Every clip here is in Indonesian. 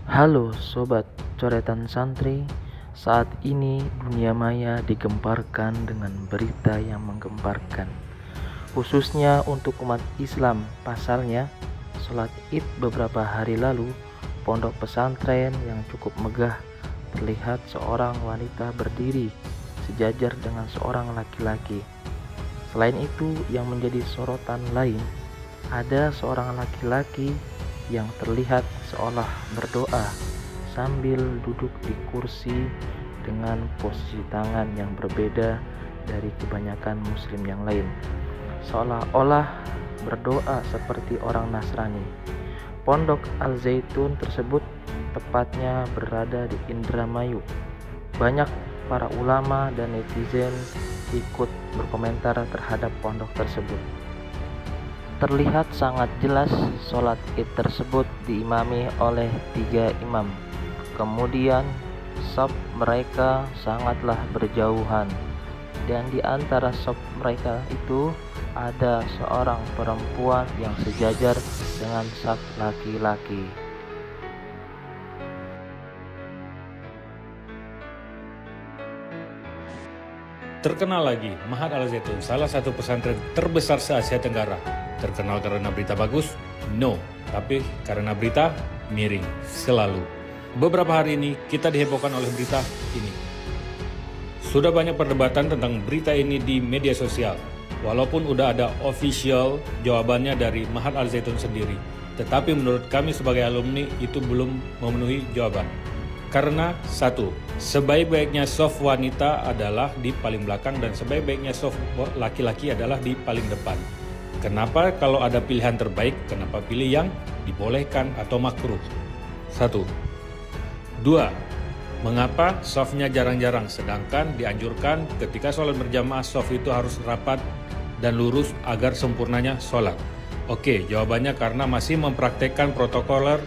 Halo Sobat Coretan Santri. Saat ini dunia maya digemparkan dengan berita yang menggemparkan, khususnya untuk umat Islam. Pasalnya, sholat Id beberapa hari lalu, pondok pesantren yang cukup megah, terlihat seorang wanita berdiri sejajar dengan seorang laki-laki. Selain itu, yang menjadi sorotan lain, ada seorang laki-laki yang terlihat seolah berdoa sambil duduk di kursi dengan posisi tangan yang berbeda dari kebanyakan muslim yang lain, seolah-olah berdoa seperti orang Nasrani. Pondok Al-Zaitun tersebut tepatnya berada di Indramayu. Banyak para ulama dan netizen ikut berkomentar terhadap pondok tersebut. Terlihat sangat jelas sholat Id tersebut diimami oleh 3 imam. Kemudian shaf mereka sangatlah berjauhan, dan di antara shaf mereka itu ada seorang perempuan yang sejajar dengan shaf laki-laki. Terkenal lagi, Mahat Al-Zaitun, salah satu pesantren terbesar se-Asia Tenggara. Terkenal karena berita bagus? No. Tapi karena berita miring, selalu. Beberapa hari ini kita dihebohkan oleh berita ini. Sudah banyak perdebatan tentang berita ini di media sosial. Walaupun udah ada official jawabannya dari Mahat Al-Zaitun sendiri. Tetapi menurut kami sebagai alumni itu belum memenuhi jawaban. Karena satu, sebaik-baiknya soft wanita adalah di paling belakang dan sebaik-baiknya soft laki-laki adalah di paling depan. Kenapa kalau ada pilihan terbaik, kenapa pilih yang dibolehkan atau makruh? Satu. Dua, mengapa softnya jarang-jarang sedangkan dianjurkan ketika sholat berjamaah soft itu harus rapat dan lurus agar sempurnanya sholat? Oke, jawabannya karena masih mempraktekkan protokol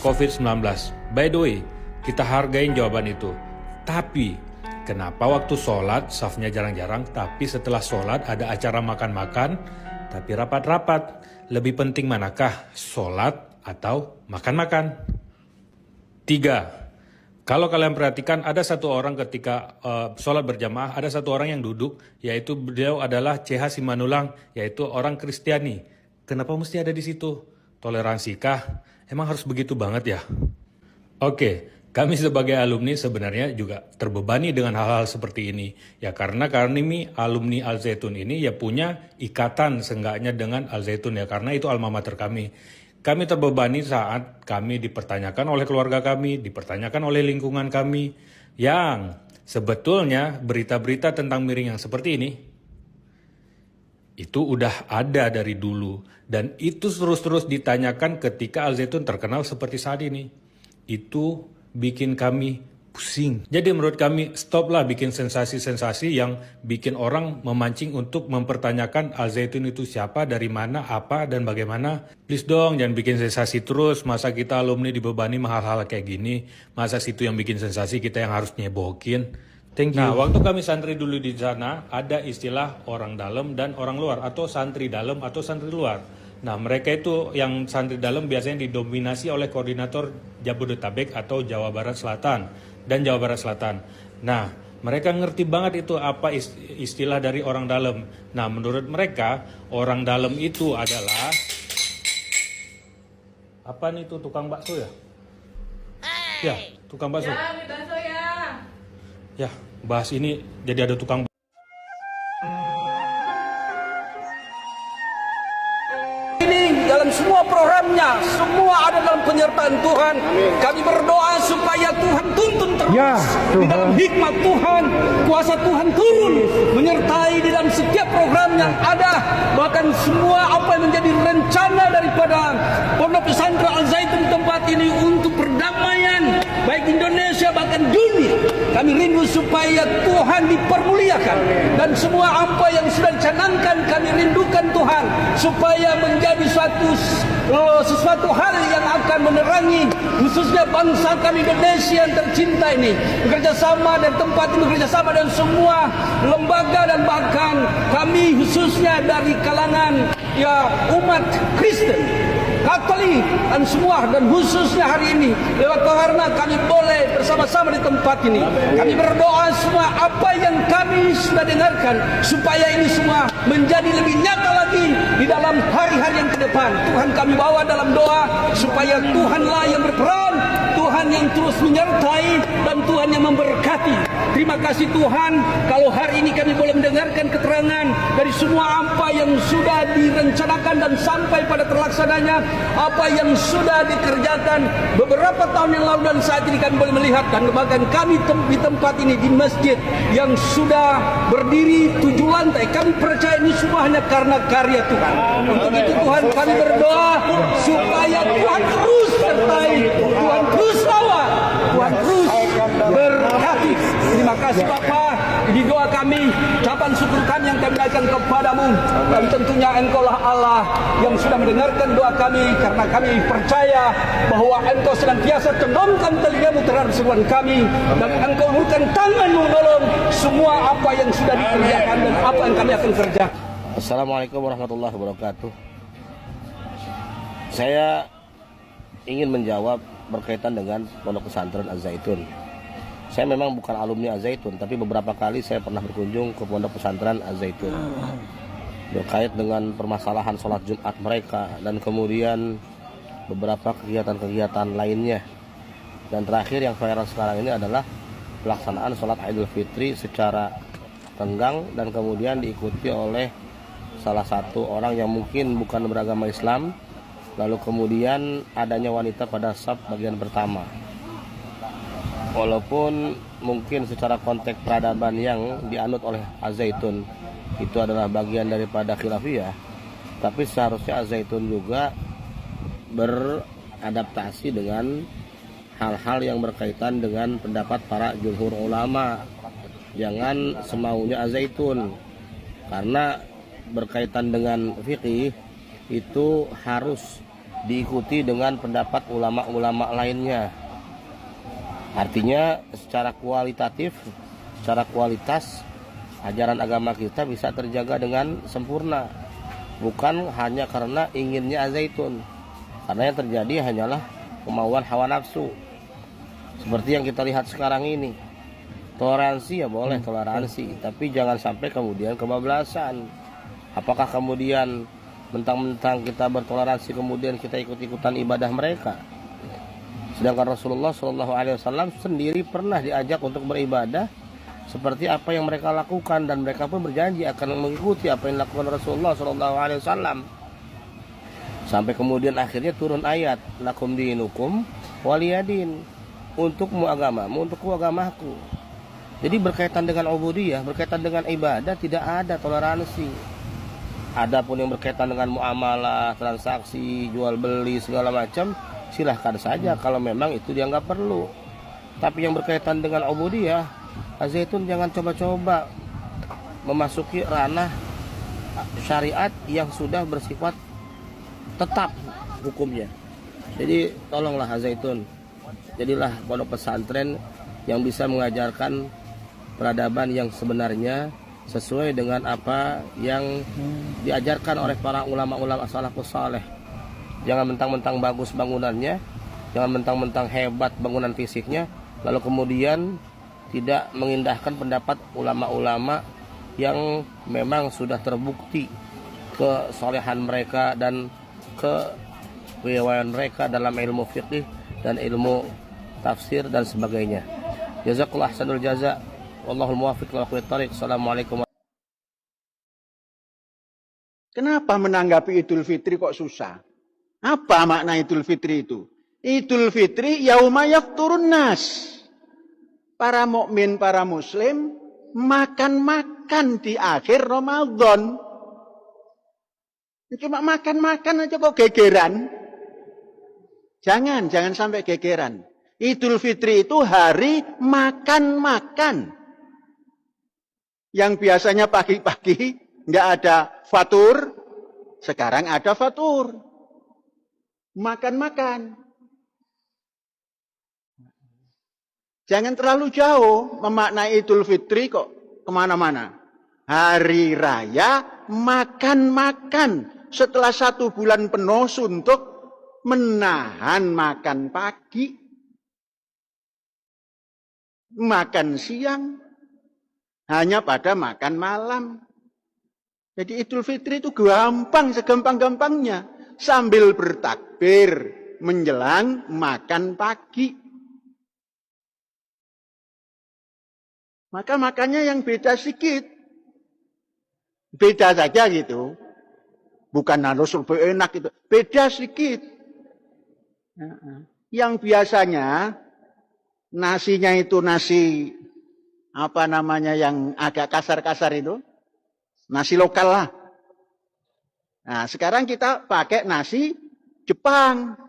COVID-19. By the way, kita hargain jawaban itu. Tapi, kenapa waktu sholat safnya jarang-jarang, tapi setelah sholat ada acara makan-makan, tapi rapat-rapat? Lebih penting manakah, sholat atau makan-makan? 3. Kalau kalian perhatikan, ada satu orang ketika sholat berjamaah, ada satu orang yang duduk, yaitu beliau adalah CH Simanulang, yaitu orang Kristiani. Kenapa mesti ada di situ? Toleransikah? Emang harus begitu banget ya? Oke. Kami sebagai alumni sebenarnya juga terbebani dengan hal-hal seperti ini. Ya karena kami alumni Al-Zaitun ini ya punya ikatan seenggaknya dengan Al-Zaitun ya. Karena itu alma mater kami. Kami terbebani saat kami dipertanyakan oleh keluarga kami, dipertanyakan oleh lingkungan kami. Yang sebetulnya berita-berita tentang miring yang seperti ini, itu udah ada dari dulu. Dan itu terus-terus ditanyakan ketika Al-Zaitun terkenal seperti saat ini. Itu bikin kami pusing. Jadi menurut kami stoplah bikin sensasi-sensasi yang bikin orang memancing untuk mempertanyakan Al-Zaitun itu siapa, dari mana, apa, dan bagaimana. Please dong, jangan bikin sensasi terus. Masa kita alumni dibebani hal-hal kayak gini? Masa situ yang bikin sensasi, kita yang harus nyebokin? Thank you. Nah, waktu kami santri dulu di sana, ada istilah orang dalam dan orang luar, atau santri dalam atau santri luar. Nah, mereka itu yang santri dalam biasanya didominasi oleh koordinator Jabodetabek atau Jawa Barat Selatan dan Jawa Barat Selatan. Nah, mereka ngerti banget itu apa istilah dari orang dalam. Nah, menurut mereka, orang dalam itu adalah apa nih itu, tukang bakso ya? Ya, tukang bakso. Ya, bakso ya. Ya, bahas ini jadi ada tukang dalam semua programnya, semua ada dalam penyertaan Tuhan. Kami berdoa supaya Tuhan tuntun terus di dalam hikmat Tuhan, kuasa Tuhan turun menyertai di dalam setiap program yang ada, bahkan semua apa yang menjadi rencana daripada Pondok Pesantren Al-Zaitun tempat ini untuk perdamaian baik Indonesia bahkan dunia. Kami rindu supaya Tuhan dipermuliakan dan semua apa yang sudah dicanangkan kami rindukan Tuhan supaya menjadi sesuatu hal yang akan menerangi khususnya bangsa kami Indonesia yang tercinta ini, bekerja sama dan tempat ini bekerja sama dan semua lembaga dan bahkan kami khususnya dari kalangan umat Kristen. Natali dan semua, dan khususnya hari ini lewat karena kami boleh bersama-sama di tempat ini. Kami berdoa semua apa yang kami sudah dengarkan supaya ini semua menjadi lebih nyata lagi di dalam hari-hari yang ke depan. Tuhan kami bawa dalam doa supaya Tuhanlah yang berperan, Tuhan yang terus menyertai, dan Tuhan yang memberkati. Terima kasih Tuhan kalau hari ini kami boleh mendengarkan keterangan dari semua apa yang sudah direncanakan dan sampai pada terlaksananya apa yang sudah dikerjakan beberapa tahun yang lalu, dan saat ini kami boleh melihat, dan bahkan kami di tempat ini di masjid yang sudah berdiri 7 lantai, kami percaya ini semua hanya karena karya Tuhan. Untuk itu Tuhan kami berdoa supaya Tuhan terus sertai, Tuhan terus rawat, Tuhan terus berkati. Terima kasih Bapa. Di doa kami, ucapan syukur kami yang kami naikkan kepadamu, dan tentunya Engkaulah Allah yang sudah mendengarkan doa kami, karena kami percaya bahwa Engkau senantiasa condongkan telingamu terhadap seruan kami, dan Engkau ulurkan tanganmu menolong semua apa yang sudah dikerjakan dan apa yang kami akan kerjakan. Assalamualaikum warahmatullahi wabarakatuh. Saya ingin menjawab berkaitan dengan Pondok Pesantren Az-Zaitun. Saya memang bukan alumni Az-Zaitun, tapi beberapa kali saya pernah berkunjung ke Pondok Pesantren Az-Zaitun berkait dengan permasalahan sholat Jumat mereka, dan kemudian beberapa kegiatan-kegiatan lainnya. Dan terakhir yang viral sekarang ini adalah pelaksanaan sholat Idul Fitri secara tenggang, dan kemudian diikuti oleh salah satu orang yang mungkin bukan beragama Islam, lalu kemudian adanya wanita pada saf bagian pertama. Walaupun mungkin secara konteks peradaban yang dianut oleh Az-Zaitun itu adalah bagian daripada khilafiyah, tapi seharusnya Az-Zaitun juga beradaptasi dengan hal-hal yang berkaitan dengan pendapat para jumhur ulama. Jangan semaunya Az-Zaitun, karena berkaitan dengan fikih itu harus diikuti dengan pendapat ulama-ulama lainnya. Artinya secara kualitatif, secara kualitas ajaran agama kita bisa terjaga dengan sempurna, bukan hanya karena inginnya Az-Zaitun. Karena yang terjadi hanyalah kemauan hawa nafsu, seperti yang kita lihat sekarang ini. Toleransi ya boleh toleransi, tapi jangan sampai kemudian kebablasan. Apakah kemudian mentang-mentang kita bertoleransi kemudian kita ikut-ikutan ibadah mereka? Sedangkan Rasulullah SAW sendiri pernah diajak untuk beribadah seperti apa yang mereka lakukan, dan mereka pun berjanji akan mengikuti apa yang dilakukan Rasulullah SAW. Sampai kemudian akhirnya turun ayat lakum dinukum waliyadin, untukmu agamamu, untukku agamaku. Jadi berkaitan dengan ubudiyah, berkaitan dengan ibadah tidak ada toleransi. Adapun yang berkaitan dengan muamalah, transaksi, jual beli segala macam, silahkan saja kalau memang itu dianggap perlu. Tapi yang berkaitan dengan ubudiyah, Az-Zaitun jangan coba-coba memasuki ranah syariat yang sudah bersifat tetap hukumnya. Jadi tolonglah Az-Zaitun, jadilah pondok pesantren yang bisa mengajarkan peradaban yang sebenarnya sesuai dengan apa yang diajarkan oleh para ulama-ulama salafus saleh. Jangan mentang-mentang bagus bangunannya, jangan mentang-mentang hebat bangunan fisiknya, lalu kemudian tidak mengindahkan pendapat ulama-ulama yang memang sudah terbukti kesolehan mereka dan kewiawaan mereka dalam ilmu fiqih dan ilmu tafsir dan sebagainya. Jazakallahu ahsanul jaza. Wallahul muwaffiq ila aqwamit thariq. Assalamualaikum. Kenapa menanggapi Idul Fitri kok susah? Apa makna Idul Fitri itu? Idul Fitri yauma yafturun nas. Para mukmin, para muslim makan-makan di akhir Ramadan. Cuma makan-makan aja kok gegeran. Jangan sampai gegeran. Idul Fitri itu hari makan-makan. Yang biasanya pagi-pagi nggak ada fatur, sekarang ada fatur. Makan-makan. Jangan terlalu jauh memaknai Idul Fitri kok kemana-mana. Hari raya makan-makan. Setelah 1 bulan penuh suntuk, menahan makan pagi, makan siang, hanya pada makan malam. Jadi Idul Fitri itu gampang, segampang-gampangnya. Sambil bertakbir menjelang makan pagi. Maka makannya yang beda sedikit. Beda saja gitu. Bukan harus lebih enak gitu. Beda sedikit. Yang biasanya nasinya itu nasi apa namanya yang agak kasar-kasar itu. Nasi lokal lah. Nah, sekarang kita pakai nasi Jepang.